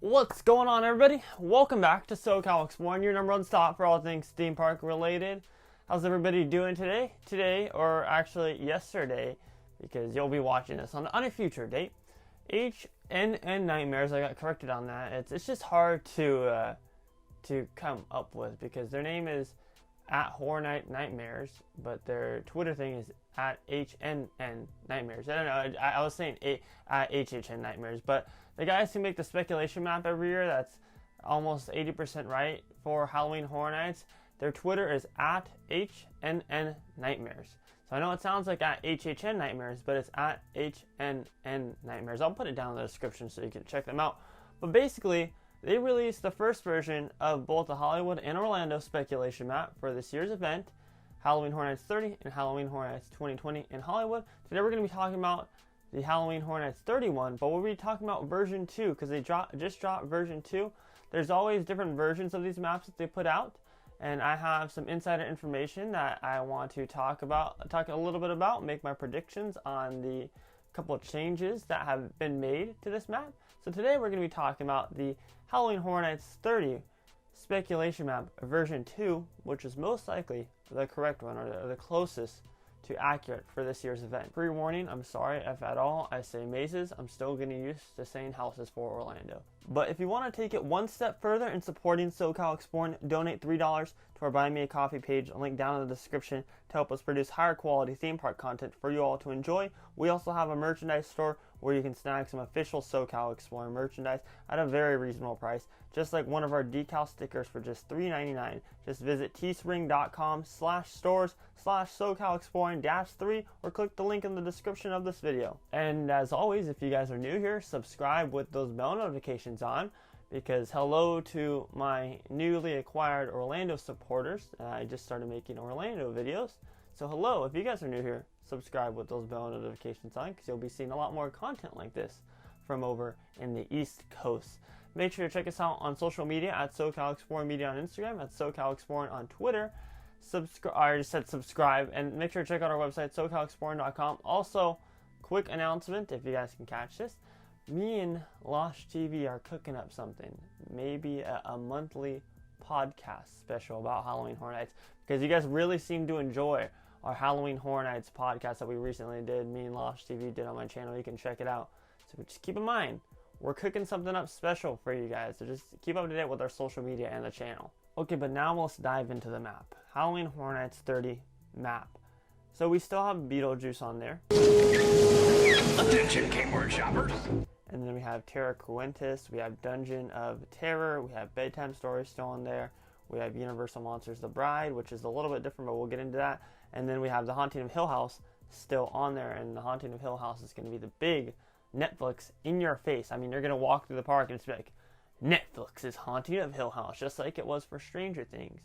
What's going on, everybody? Welcome back to SoCal Exploring, your number one stop for all things theme park related. How's everybody doing today? Today, or actually yesterday, because you'll be watching this on a future date. HHN Nightmares, I got corrected on that. It's just hard to come up with because their name is at Horror Night Nightmares, but their Twitter thing is at HNN Nightmares. I don't know. I was saying at HHN Nightmares, but the guys who make the speculation map every year, that's almost 80% right for Halloween Horror Nights. Their Twitter is at HNN Nightmares. So I know it sounds like at HHN Nightmares, but it's at HNN Nightmares. I'll put it down in the description so you can check them out. But basically, they released the first version of both the Hollywood and Orlando speculation map for this year's event, Halloween Horror Nights 30 and Halloween Horror Nights 2020 in Hollywood. Today we're going to be talking about the Halloween Horror Nights 31, but we'll be talking about version 2 because they just dropped version 2. There's always different versions of these maps that they put out, and I have some insider information that I want to talk a little bit about, make my predictions on the couple of changes that have been made to this map. So today we're going to be talking about the Halloween Horror Nights 30 speculation map version 2, which is most likely the correct one or the closest to accurate for this year's event. Pre-warning, I'm sorry if at all I say mazes. I'm still getting used to saying houses for Orlando. But if you want to take it one step further in supporting SoCal Exploring, donate $3 to our Buy Me a Coffee page, a link down in the description to help us produce higher quality theme park content for you all to enjoy. We also have a merchandise store where you can snag some official SoCal Exploring merchandise at a very reasonable price, just like one of our decal stickers for just $3.99. Just visit teespring.com/stores/SoCal Exploring-3 or click the link in the description of this video. And as always, if you guys are new here, subscribe with those bell notifications on, because hello to my newly acquired Orlando supporters. I just started making Orlando videos, so hello. If you guys are new here, subscribe with those bell notifications on, because you'll be seeing a lot more content like this from over in the East Coast. Make sure to check us out on social media at SoCal Exploring Media on Instagram, at SoCal Exploring on Twitter. I already said subscribe, and make sure to check out our website, SoCalExploring.com. Also, quick announcement, if you guys can catch this, me and Lost TV are cooking up something, maybe a monthly podcast special about Halloween Horror Nights, because you guys really seem to enjoy our Halloween Horror Nights podcast that we recently did, me and Lost TV did on my channel. You can check it out. So just keep in mind, we're cooking something up special for you guys, so just keep up to date with our social media and the channel. Okay, but now let's dive into the map. Halloween Horror Nights 30 map. So we still have Beetlejuice on there. Attention, Kmart shoppers. And then we have Terra Cuentus, we have Dungeon of Terror, we have Bedtime Stories still on there. We have Universal Monsters The Bride, which is a little bit different, but we'll get into that. And then we have The Haunting of Hill House still on there, and The Haunting of Hill House is going to be the big Netflix in your face. I mean, you're going to walk through the park and it's like, Netflix is Haunting of Hill House, just like it was for Stranger Things.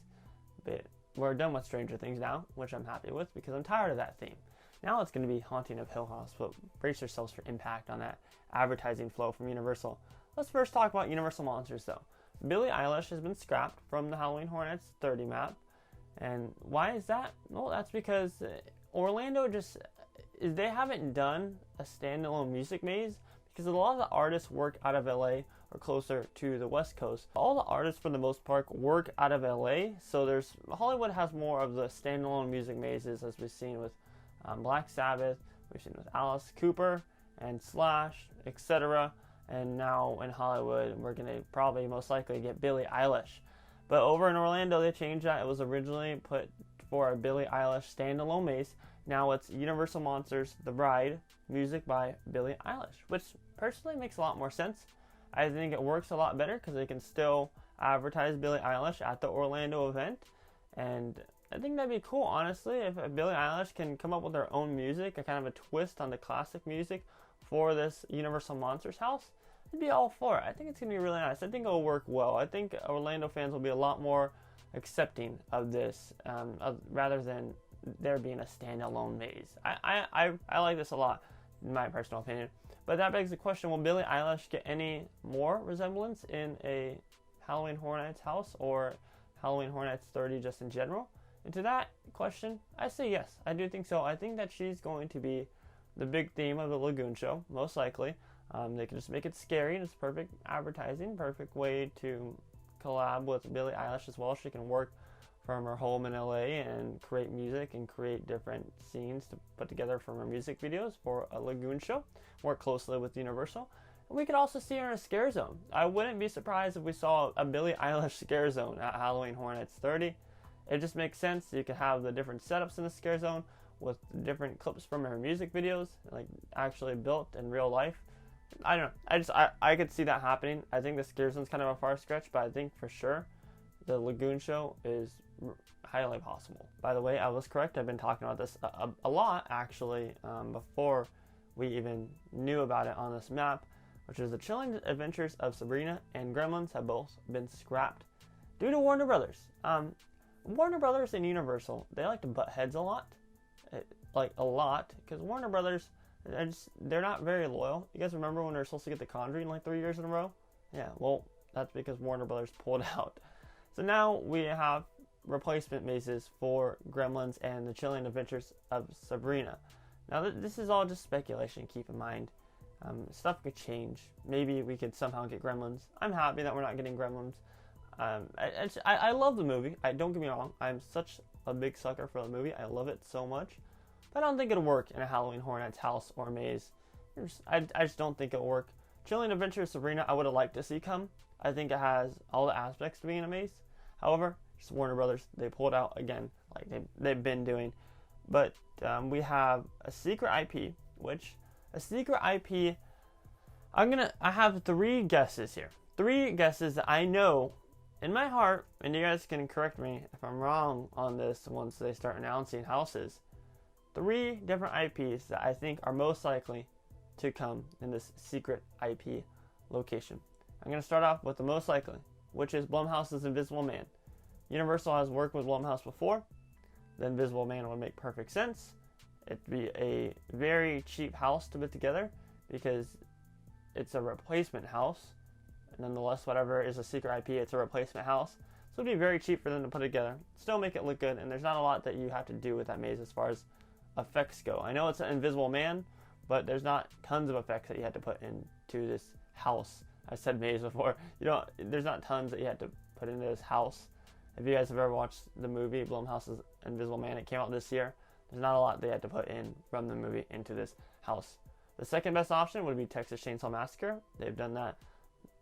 But we're done with Stranger Things now, which I'm happy with because I'm tired of that theme. Now it's going to be Haunting of Hill House, but brace yourselves for impact on that advertising flow from Universal. Let's first talk about Universal Monsters, though. Billie Eilish has been scrapped from the Halloween Horror Nights 30 map. And why is that? Well, that's because Orlando they haven't done a standalone music maze, because a lot of the artists work out of LA or closer to the West Coast. All the artists, for the most part, work out of LA, so Hollywood has more of the standalone music mazes, as we've seen with Black Sabbath, we've seen with Alice Cooper and Slash, etc. And now in Hollywood, we're going to probably most likely get Billie Eilish. But over in Orlando, they changed that. It was originally put for a Billie Eilish standalone maze. Now it's Universal Monsters The Bride, music by Billie Eilish, which personally makes a lot more sense. I think it works a lot better because they can still advertise Billie Eilish at the Orlando event. And I think that'd be cool, honestly, if Billie Eilish can come up with her own music, a kind of a twist on the classic music for this Universal Monsters house. I'd be all for it. I think it's going to be really nice. I think it'll work well. I think Orlando fans will be a lot more accepting of this rather than there being a standalone maze. I like this a lot, in my personal opinion. But that begs the question, will Billie Eilish get any more resemblance in a Halloween Horror Nights house or Halloween Horror Nights 30 just in general? And to that question, I say yes. I do think so. I think that she's going to be the big theme of the Lagoon show, most likely. They can just make it scary, and it's perfect advertising, perfect way to collab with Billie Eilish as well. She can work from her home in LA and create music and create different scenes to put together from her music videos for a Lagoon show, work closely with Universal. And we could also see her in a scare zone. I wouldn't be surprised if we saw a Billie Eilish scare zone at Halloween Horror Nights 30. It just makes sense. You can have the different setups in the scare zone with different clips from her music videos, like actually built in real life. I don't know. I could see that happening. I think the scare zone's kind of a far stretch, but I think for sure the Lagoon show is highly possible. By the way, I was correct. I've been talking about this a lot, actually, before we even knew about it on this map, which is the Chilling Adventures of Sabrina and Gremlins have both been scrapped due to Warner Brothers. Warner Brothers and Universal, they like to butt heads a lot. Because Warner Brothers, they're not very loyal. You guys remember when they were supposed to get The Conjuring like 3 years in a row? Yeah, well, that's because Warner Brothers pulled out. So now we have replacement mazes for Gremlins and the Chilling Adventures of Sabrina. Now, this is all just speculation, keep in mind. Stuff could change. Maybe we could somehow get Gremlins. I'm happy that we're not getting Gremlins. I love the movie. Don't get me wrong. I'm such a big sucker for the movie. I love it so much. But I don't think it'll work in a Halloween Horror Nights house or maze. I just don't think it'll work. Chilling Adventures of Sabrina, I would have liked to see come. I think it has all the aspects to being a maze. However, just Warner Brothers, they pulled out again, like they've been doing. But we have a secret IP, I have 3 guesses here. 3 guesses that I know in my heart, and you guys can correct me if I'm wrong on this once they start announcing houses. 3 different IPs that I think are most likely to come in this secret IP location. I'm going to start off with the most likely, which is Blumhouse's Invisible Man. Universal has worked with Blumhouse before. The Invisible Man would make perfect sense. It'd be a very cheap house to put together because it's a replacement house. And nonetheless, whatever is a secret IP, it's a replacement house. So it'd be very cheap for them to put together. Still make it look good, and there's not a lot that you have to do with that maze as far as effects go. I know it's an Invisible Man, but there's not tons of effects that you have to put into this house. I said maze before. There's not tons that you have to put into this house. If you guys have ever watched the movie Blumhouse's Invisible Man, it came out this year. There's not a lot they had to put in from the movie into this house. The second best option would be Texas Chainsaw Massacre. They've done that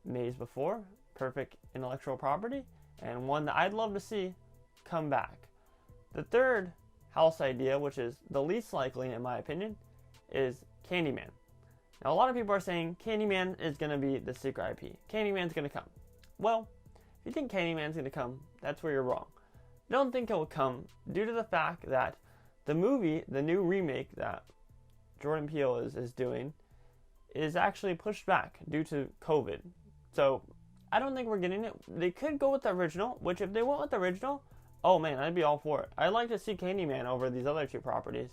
maze before. Perfect intellectual property, and one that I'd love to see come back. The third house idea, which is the least likely in my opinion, is Candyman. Now, a lot of people are saying Candyman is going to be the secret IP. Candyman's going to come. Well, if you think Candyman's going to come, that's where you're wrong. I don't think it will come due to the fact that the movie, the new remake that Jordan Peele is doing, is actually pushed back due to COVID. So, I don't think we're getting it. They could go with the original, which if they went with the original, oh man, I'd be all for it. I'd like to see Candyman over these other 2 properties.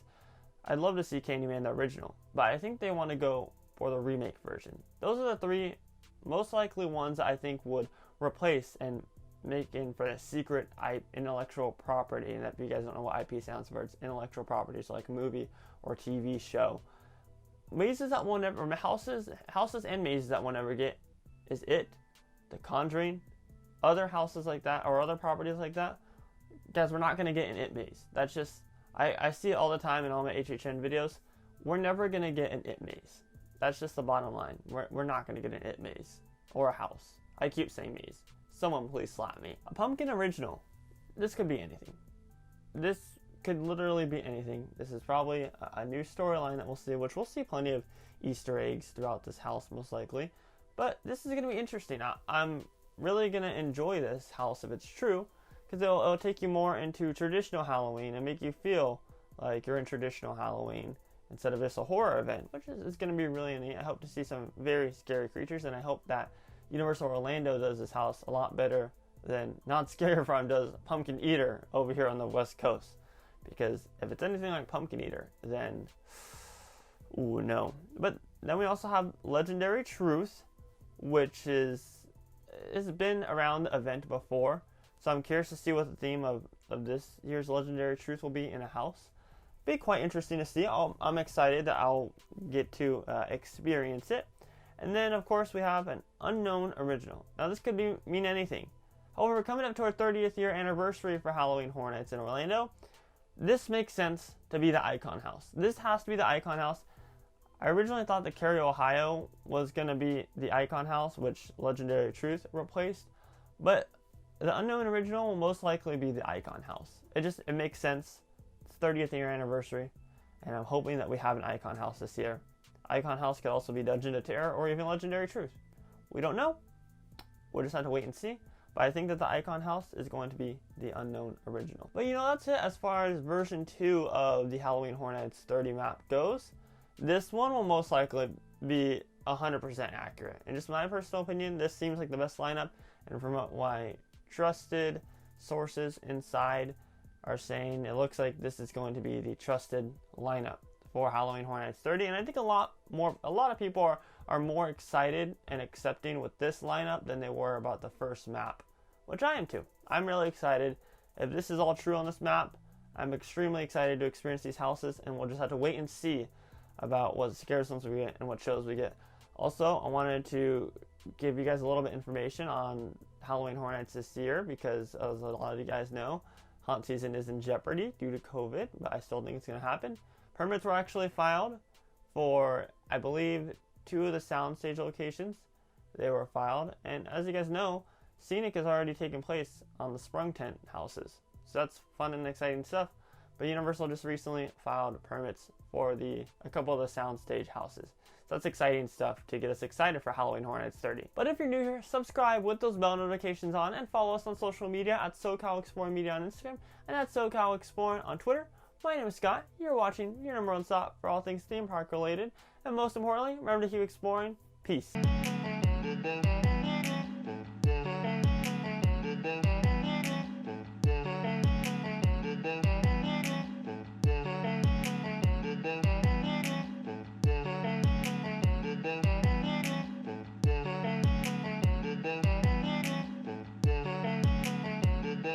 I'd love to see Candyman the original, but I think they want to go for the remake version. Those are the 3 most likely ones I think would replace and make in for a secret intellectual property. And if you guys don't know what IP stands for, it's intellectual properties like movie or TV show. Mazes that we'll never, houses and mazes that we'll never get is It, The Conjuring, other houses like that or other properties like that. Guys, we're not going to get an It maze. That's just, I see it all the time in all my HHN videos. We're never going to get an It maze. That's just the bottom line. We're not going to get an It maze or a house. I keep saying maze. Someone please slap me. A pumpkin original. This could be anything. This could literally be anything. This is probably a new storyline that we'll see, which we'll see plenty of Easter eggs throughout this house most likely. But this is going to be interesting. I'm really going to enjoy this house if it's true, because it'll take you more into traditional Halloween and make you feel like you're in traditional Halloween instead of just a horror event, which is going to be really neat. I hope to see some very scary creatures, and I hope that Universal Orlando does this house a lot better than Not Scary Farm does Pumpkin Eater over here on the West Coast. Because if it's anything like Pumpkin Eater, then, ooh, no. But then we also have Legendary Truth, which has been around the event before. So I'm curious to see what the theme of this year's Legendary Truth will be in a house. Be quite interesting to see. I'm excited that I'll get to experience it. And then, of course, we have an unknown original. Now, this could mean anything. However, coming up to our 30th year anniversary for Halloween Horror Nights in Orlando, this makes sense to be the Icon House. This has to be the Icon House. I originally thought that Cary, Ohio was going to be the Icon House, which Legendary Truth replaced. But the unknown original will most likely be the Icon House. It makes sense. It's 30th year anniversary, and I'm hoping that we have an Icon House this year. Icon House could also be Dungeon of Terror or even Legendary Truth. We don't know. We'll just have to wait and see. But I think that the Icon House is going to be the unknown original. But that's it as far as version 2 of the Halloween Horror Nights 30 map goes. This one will most likely be 100% accurate. In just my personal opinion, this seems like the best lineup. And from what my trusted sources inside are saying, it looks like this is going to be the trusted lineup for Halloween Horror Nights 30. And I think a lot of people are more excited and accepting with this lineup than they were about the first map, which I am too. I'm really excited. If this is all true on this map, I'm extremely excited to experience these houses, and we'll just have to wait and see about what scare zones we get and what shows we get. Also, I wanted to give you guys a little bit of information on Halloween Horror Nights this year because, as a lot of you guys know, haunt season is in jeopardy due to COVID, but I still think it's going to happen. Permits were actually filed for, I believe, 2 of the soundstage locations. They were filed, and as you guys know, Scenic has already taken place on the Sprung Tent houses. So that's fun and exciting stuff. But Universal just recently filed permits for a couple of the soundstage houses. So that's exciting stuff to get us excited for Halloween Horror Nights 30. But if you're new here, subscribe with those bell notifications on and follow us on social media at SoCal Exploring Media on Instagram and at SoCal Exploring on Twitter. My name is Scott. You're watching your number one stop for all things theme park related. And most importantly, remember to keep exploring. Peace.